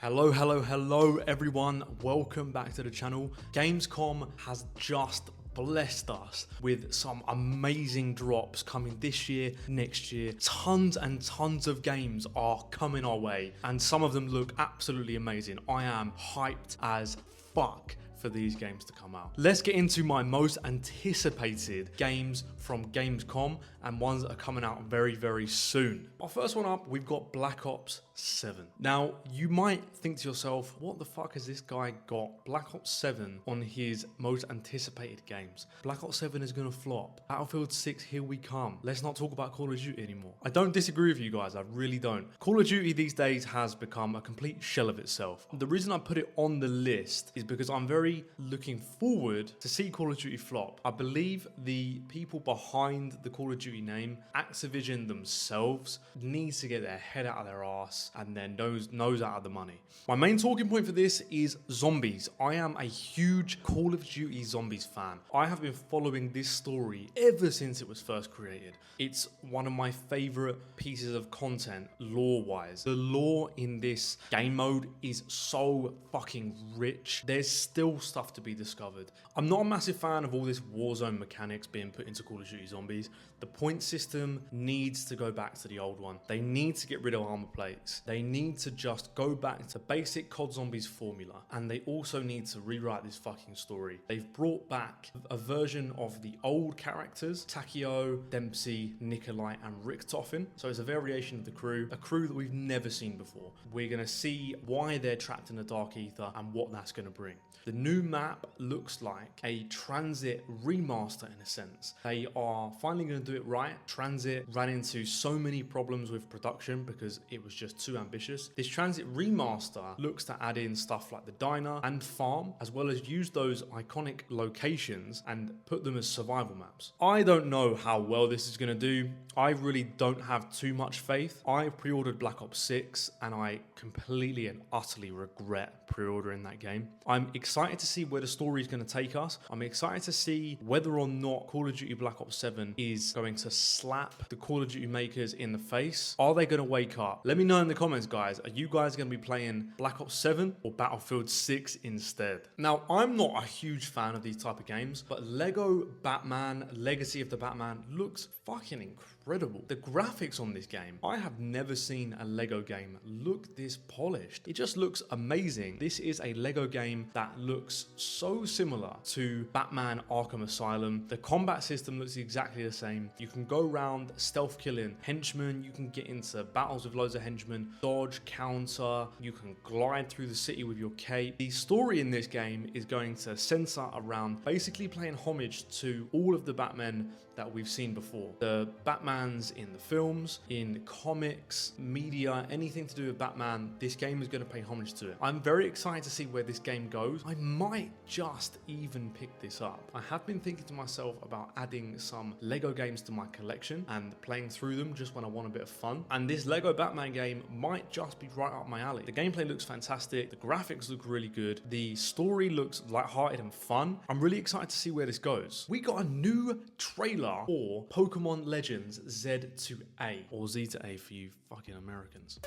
Hello everyone, welcome back to the channel. Gamescom has just blessed us with some amazing drops coming this year, next year. Tons and tons of games are coming our way and some of them look absolutely amazing. I am hyped as fuck for these games to come out. Let's get into my most anticipated games from Gamescom and ones that are coming out very soon. Our first one up, we've got Black Ops 7. Now, you might think to yourself, what the fuck has this guy got Black Ops 7 on his most anticipated games? Black Ops 7 is gonna flop. Battlefield 6, here we come. Let's not talk about Call of Duty anymore. I don't disagree with you guys, I really don't. Call of Duty these days has become a complete shell of itself. The reason I put it on the list is because I'm very looking forward to see Call of Duty flop. I believe the people behind the Call of Duty name, Activision themselves, needs to get their head out of their ass and their nose out of the money. My main talking point for this is zombies. I am a huge Call of Duty Zombies fan. I have been following this story ever since it was first created. It's one of my favorite pieces of content lore-wise. The lore in this game mode is so fucking rich. There's still stuff to be discovered. I'm not a massive fan of all this Warzone mechanics being put into Call of Duty Zombies. The point system needs to go back to the old one. They need to get rid of armor plates. They need to just go back to basic COD Zombies formula. And they also need to rewrite this fucking story. They've brought back a version of the old characters, Takeo, Dempsey, Nikolai, and Richtofen. So it's a variation of the crew, a crew that we've never seen before. We're gonna see why they're trapped in the Dark Ether and what that's gonna bring. The new map looks like a Transit remaster in a sense. They are finally going to do it right. Transit ran into so many problems with production because it was just too ambitious. This Transit remaster looks to add in stuff like the diner and farm, as well as use those iconic locations and put them as survival maps. I don't know how well this is going to do. I really don't have too much faith. I pre-ordered Black Ops 6 and I completely and utterly regret pre-ordering that game. I'm excited to see where the story is going to take us. I'm excited to see whether or not Call of Duty Black Ops 7 is going to slap the Call of Duty makers in the face. Are they going to wake up? Let me know in the comments, guys. Are you guys going to be playing Black Ops 7 or Battlefield 6 instead? Now, I'm not a huge fan of these type of games, but Lego Batman Legacy of the Batman looks fucking incredible. The graphics on this game, I have never seen a Lego game look this polished. It just looks amazing. This is a Lego game that looks so similar to Batman Arkham Asylum. The combat system looks exactly the same. You can go around stealth killing henchmen, you can get into battles with loads of henchmen, dodge, counter, you can glide through the city with your cape. The story in this game is going to center around basically paying homage to all of the Batmen that we've seen before. The Batmans in the films, in comics, media, anything to do with Batman, this game is going to pay homage to it. I'm very excited to see where this game goes. I might just even pick this up. I have been thinking to myself about adding some Lego games to my collection and playing through them just when I want a bit of fun. And this Lego Batman game might just be right up my alley. The gameplay looks fantastic. The graphics look really good. The story looks lighthearted and fun. I'm really excited to see where this goes. We got a new trailer for Pokemon Legends Z to A, or Z to A for you fucking Americans.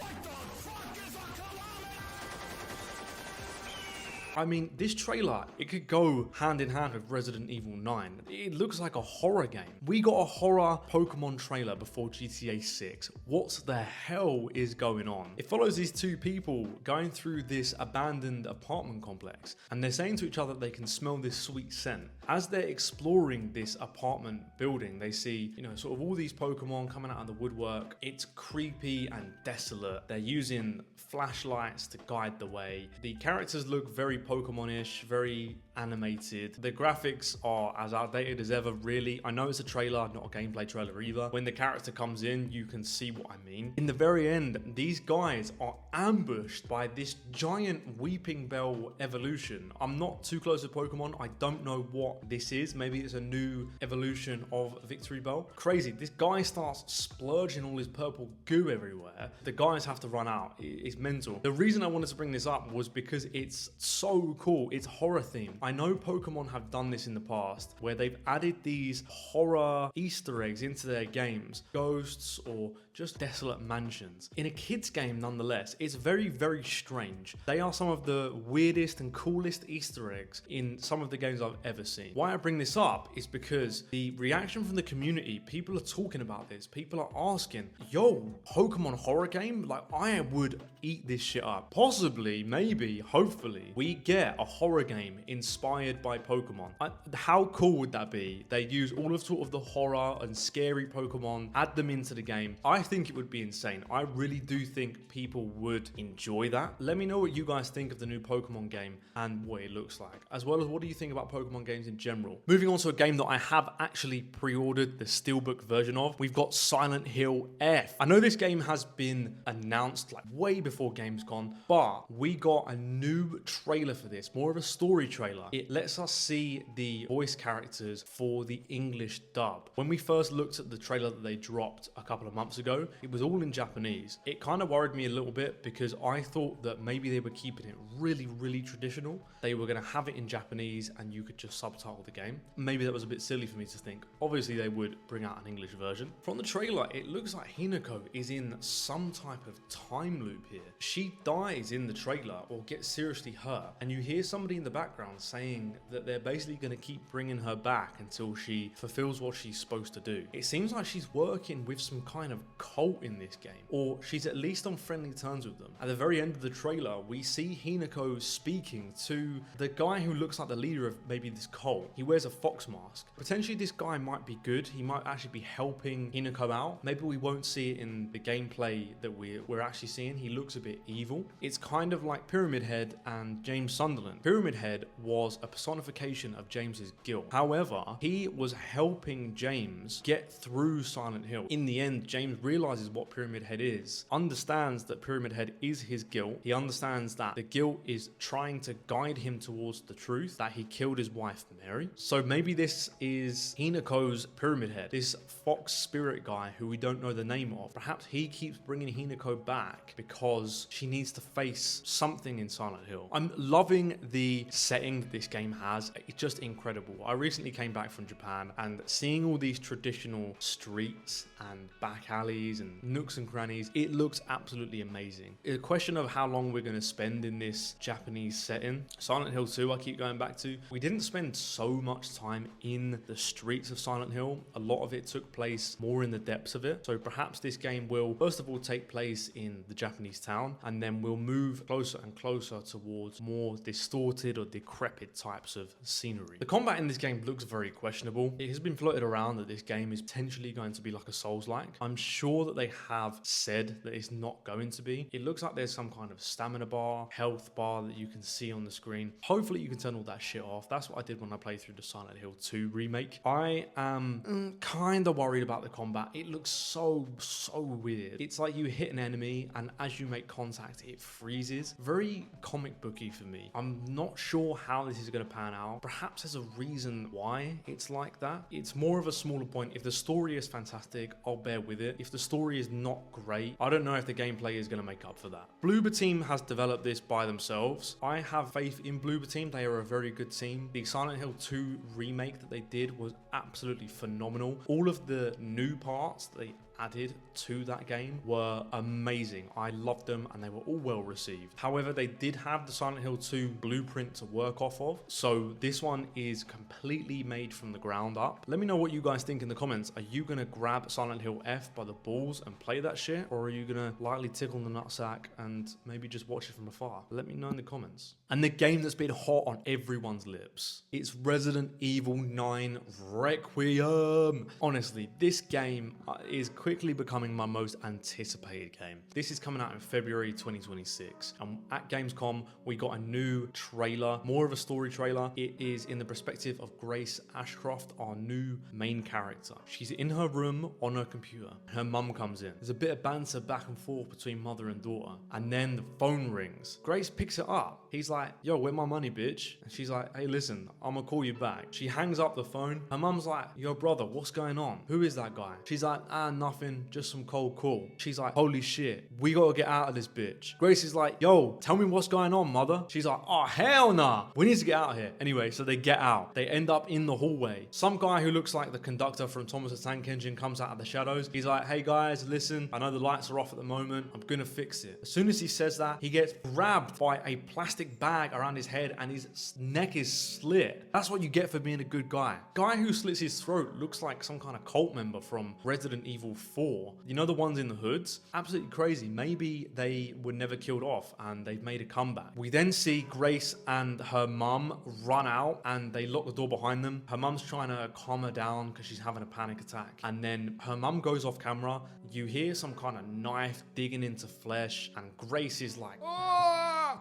I mean, this trailer, it could go hand in hand with Resident Evil 9. It looks like a horror game. We got a horror Pokemon trailer before GTA 6. What the hell is going on? It follows these two people going through this abandoned apartment complex, and they're saying to each other that they can smell this sweet scent. As they're exploring this apartment building, they see, sort of all these Pokemon coming out of the woodwork. It's creepy and desolate. They're using flashlights to guide the way. The characters look very Pokemon-ish, very animated. The graphics are as outdated as ever, really. I know it's a trailer, not a gameplay trailer either. When the character comes in, you can see what I mean. In the very end, these guys are ambushed by this giant Weeping Bell evolution. I'm not too close to Pokemon. I don't know what this is. Maybe it's a new evolution of Victory Bell. Crazy. This guy starts splurging all his purple goo everywhere. The guys have to run out. It's mental. The reason I wanted to bring this up was because it's so cool. It's horror themed. I know Pokemon have done this in the past, where they've added these horror Easter eggs into their games, ghosts or just desolate mansions. In a kid's game nonetheless, it's very, very strange. They are some of the weirdest and coolest Easter eggs in some of the games I've ever seen. Why I bring this up is because the reaction from the community, people are talking about this. People are asking, yo, Pokemon horror game? Like, I would eat this shit up. Possibly, maybe, hopefully, we get a horror game inspired by Pokemon. How cool would that be? They use all of sort of the horror and scary Pokemon, add them into the game. I think it would be insane. I really do think people would enjoy that. Let me know what you guys think of the new Pokemon game and what it looks like, as well as what do you think about Pokemon games in general. Moving on to a game that I have actually pre-ordered the Steelbook version of, we've got Silent Hill F. I know this game has been announced like way before Gamescom, but we got a new trailer for this, more of a story trailer. It lets us see the voice characters for the English dub. When we first looked at the trailer that they dropped a couple of months ago, it was all in Japanese. It kind of worried me a little bit because I thought that maybe they were keeping it really, really traditional. They were going to have it in Japanese and you could just subtitle the game. Maybe that was a bit silly for me to think. Obviously, they would bring out an English version. From the trailer, it looks like Hinako is in some type of time loop here. She dies in the trailer or gets seriously hurt, and you hear somebody in the background saying that they're basically going to keep bringing her back until she fulfills what she's supposed to do. It seems like she's working with some kind of cult in this game, or she's at least on friendly terms with them. At the very end of the trailer, we see Hinako speaking to the guy who looks like the leader of maybe this cult. He wears a fox mask. Potentially this guy might be good. He might actually be helping Hinako out. Maybe we won't see it in the gameplay that we're actually seeing. He looks a bit evil. It's kind of like Pyramid Head and James Sunderland. Pyramid Head was a personification of James's guilt. However, he was helping James get through Silent Hill. In the end, James realizes what Pyramid Head is, understands that Pyramid Head is his guilt. He understands that the guilt is trying to guide him towards the truth, that he killed his wife, Mary. So maybe this is Hinako's Pyramid Head, this fox spirit guy who we don't know the name of. Perhaps he keeps bringing Hinako back because she needs to face something in Silent Hill. I'm loving the setting that this game has. It's just incredible. I recently came back from Japan and seeing all these traditional streets and back alleys and nooks and crannies, it looks absolutely amazing. It's a question of how long we're going to spend in this Japanese setting. Silent Hill 2 I keep going back to. We didn't spend so much time in the streets of Silent Hill. A lot of it took place more in the depths of it. So perhaps this game will first of all take place in the Japanese town, and then we'll move closer and closer towards more distorted or decrepit types of scenery. The combat in this game looks very questionable. It has been floated around that this game is potentially going to be like a Souls-like. I'm sure that they have said that it's not going to be. It looks like there's some kind of stamina bar, health bar that you can see on the screen. Hopefully you can turn all that shit off. That's what I did when I played through the Silent Hill 2 remake. I am kind of worried about the combat. It looks so weird. It's like you hit an enemy and as you make contact, it freezes. Very comic booky for me. I'm not sure how this is going to pan out. Perhaps there's a reason why it's like that. It's more of a smaller point. If the story is fantastic, I'll bear with it. If the story is not great, I don't know if the gameplay is going to make up for that. Bloober Team has developed this by themselves. I have faith in Bloober Team. They are a very good team. The Silent Hill 2 remake that they did was absolutely phenomenal. All of the new parts that they added to that game were amazing. I loved them and they were all well received. However, they did have the Silent Hill 2 blueprint to work off of, so this one is completely made from the ground up. Let me know what you guys think in the comments. Are you gonna grab Silent Hill F by the balls and play that shit, or are you gonna lightly tickle the nutsack and maybe just watch it from afar? Let me know in the comments. And the game that's been hot on everyone's lips, it's Resident Evil 9 Requiem. Honestly, this game is quickly becoming my most anticipated game. This is coming out in February 2026, and at Gamescom we got a new trailer, more of a story trailer. It is in the perspective of Grace Ashcroft, our new main character. She's in her room on her computer. Her mum comes in. There's a bit of banter back and forth between mother and daughter, and then the phone rings. Grace picks it up. He's like, yo, where my money, bitch? And she's like, hey, listen, I'm gonna call you back. She hangs up the phone. Her mum's like, yo, brother, what's going on? Who is that guy? She's like, nothing. nothing, just some cold call. She's like, holy shit, we gotta get out of this bitch. Grace is like, yo, tell me what's going on, mother. She's like, oh, hell nah. We need to get out of here. Anyway, so they get out. They end up in the hallway. Some guy who looks like the conductor from Thomas the Tank Engine comes out of the shadows. He's like, hey guys, listen, I know the lights are off at the moment. I'm gonna fix it. As soon as he says that, he gets grabbed by a plastic bag around his head and his neck is slit. That's what you get for being a good guy. Guy who slits his throat looks like some kind of cult member from Resident Evil 4. You know the ones in the hoods? Absolutely crazy. Maybe they were never killed off and they've made a comeback. We then see Grace and her mum run out and they lock the door behind them. Her mum's trying to calm her down because she's having a panic attack. And then her mum goes off camera. You hear some kind of knife digging into flesh and Grace is like, oh!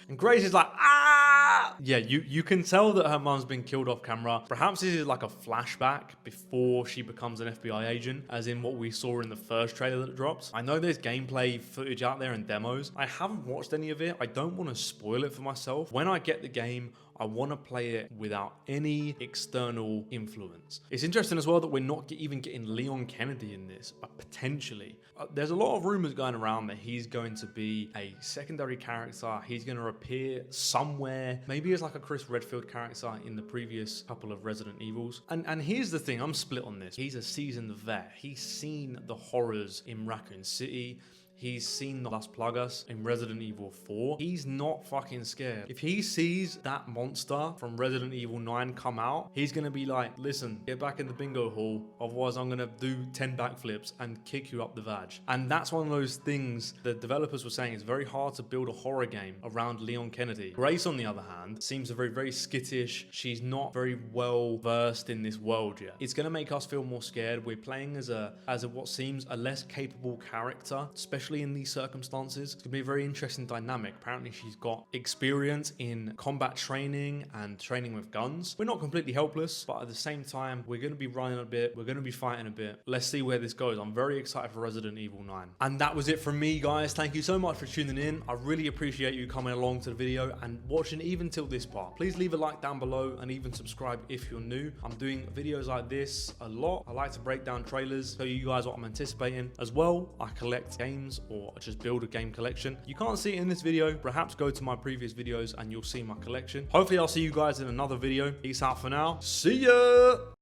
And Grace is like, ah! Yeah, you can tell that her mum's been killed off camera. Perhaps this is like a flashback before she becomes an FBI agent, as in what we saw in the first trailer that drops. I know there's gameplay footage out there and demos. I haven't watched any of it. I don't want to spoil it for myself. When I get the game, I want to play it without any external influence. It's interesting as well that we're not even getting Leon Kennedy in this, potentially. There's a lot of rumors going around that he's going to be a secondary character. He's going to appear somewhere, maybe as like a Chris Redfield character in the previous couple of Resident Evils. And here's the thing, I'm split on this. He's a seasoned vet. He's seen the horrors in Raccoon City. He's seen the Las Plagas in Resident Evil 4. He's not fucking scared. If he sees that monster from Resident Evil 9 come out, he's gonna be like, listen, get back in the bingo hall, otherwise I'm gonna do 10 backflips and kick you up the vag. And that's one of those things the developers were saying, it's very hard to build a horror game around Leon Kennedy. Grace, on the other hand, seems very, very skittish. She's not very well versed in this world yet. It's gonna make us feel more scared. We're playing as a what seems a less capable character, especially in these circumstances. It's gonna be a very interesting dynamic. Apparently she's got experience in combat training and training with guns. We're not completely helpless, but at the same time, we're gonna be running a bit, we're gonna be fighting a bit. Let's see where this goes. I'm very excited for Resident Evil 9. And that was it from me, guys. Thank you so much for tuning in. I really appreciate you coming along to the video and watching even till this part. Please leave a like down below and even subscribe if you're new. I'm doing videos like this a lot. I like to break down trailers, show you guys what I'm anticipating. As well, I collect games or just build a game collection. You can't see it in this video. Perhaps go to my previous videos and you'll see my collection. Hopefully I'll see you guys in another video. Peace out for now. See ya!